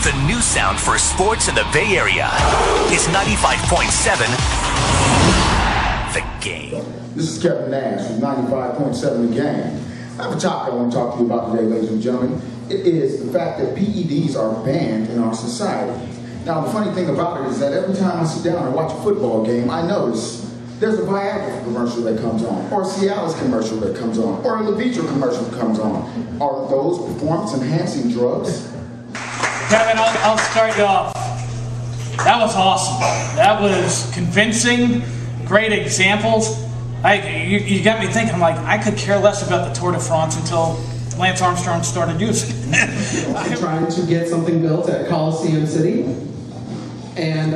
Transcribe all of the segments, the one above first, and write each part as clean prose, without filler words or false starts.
The new sound for sports in the Bay Area is 95.7 The Game. This is Kevin Nash from 95.7 The Game. I have a topic I want to talk to you about today, ladies and gentlemen. It is the fact that PEDs are banned in our society. Now, the funny thing about it is that every time I sit down and watch a football game, I notice there's a Viagra commercial that comes on, or a Cialis commercial that comes on, or a Levitra commercial that comes on. Are those performance-enhancing drugs? Kevin, I'll start you off. That was awesome. That was convincing, great examples. You got me thinking, I'm like, I could care less about the Tour de France until Lance Armstrong started using it. I'm trying to get something built at Coliseum City, and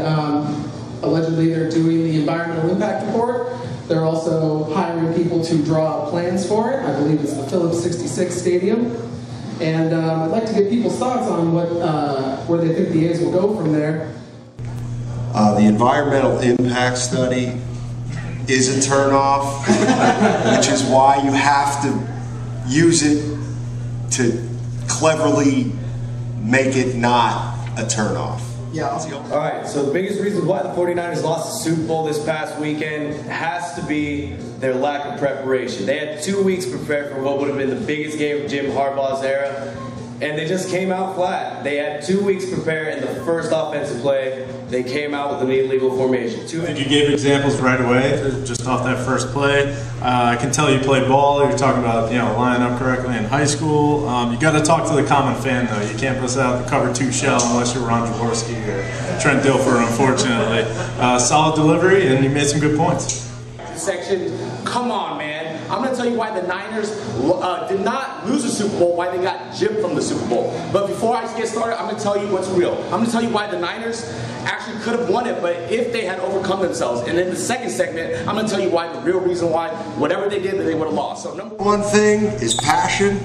allegedly they're doing the environmental impact report. They're also hiring people to draw up plans for it. I believe it's the Phillips 66 Stadium. And I'd like to get people's thoughts on where they think the A's will go from there. The environmental impact study is a turnoff, which is why you have to use it to cleverly make it not a turnoff. Yeah. All right, so the biggest reason why the 49ers lost the Super Bowl this past weekend has to be their lack of preparation. They had 2 weeks prepared for what would have been the biggest game of Jim Harbaugh's era, and they just came out flat. They had 2 weeks prepared in the first offensive play. They came out with an illegal formation. I think you gave examples right away, just off that first play. I can tell you played ball. You're talking about lining up correctly in high school. You got to talk to the common fan though. You can't bust out the cover 2 shell unless you're Ron Jaworski or Trent Dilfer, unfortunately. Solid delivery, and you made some good points. Section, come on, man. I'm going to tell you why the Niners did not lose the Super Bowl, why they got gypped from the Super Bowl. But before I get started, I'm going to tell you what's real. I'm going to tell you why the Niners actually could have won it, but if they had overcome themselves. And in the second segment, I'm going to tell you why the real reason why whatever they did, that they would have lost. So number one thing is passion,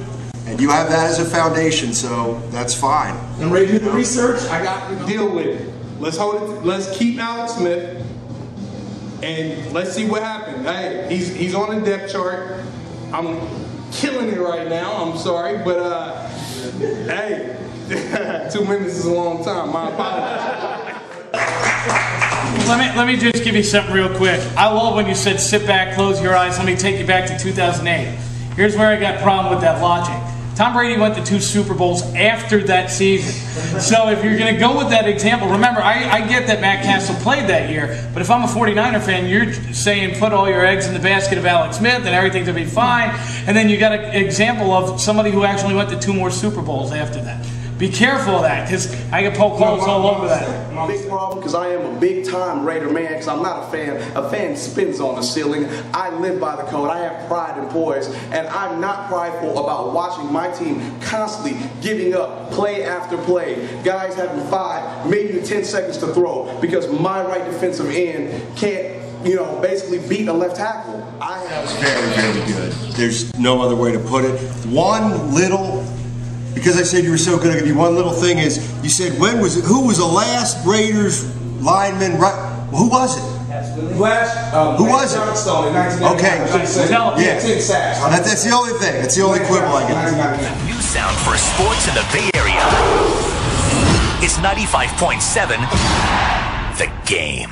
and you have that as a foundation, so that's fine. I'm ready to do the research. I got to deal with it. Let's hold it. Let's keep Alex Smith. And let's see what happens. Hey, he's on the depth chart. I'm killing it right now. I'm sorry, but hey, 2 minutes is a long time. My apologies. Let me just give you something real quick. I love when you said sit back, close your eyes. Let me take you back to 2008. Here's where I got a problem with that logic. Tom Brady went to 2 Super Bowls after that season. So if you're going to go with that example, remember, I get that Matt Castle played that year, but if I'm a 49er fan, you're saying put all your eggs in the basket of Alex Smith and everything's going to be fine, and then you got an example of somebody who actually went to 2 more Super Bowls after that. Be careful of that, because I get poke holes all over that. My big problem, because I am a big-time Raider man, because I'm not a fan. A fan spins on the ceiling. I live by the code. I have pride and poise, and I'm not prideful about watching my team constantly giving up play after play. Guys having 5, maybe 10 seconds to throw, because my right defensive end can't, basically beat a left tackle. That was very, very good. There's no other way to put it. Because I said you were so good, I'll give you one little thing is, you said, who was the last Raiders lineman, who was it? Who was it? Okay. Yeah. That's the only thing. That's the only quibble I get. New sound for sports in the Bay Area is 95.7 The Game.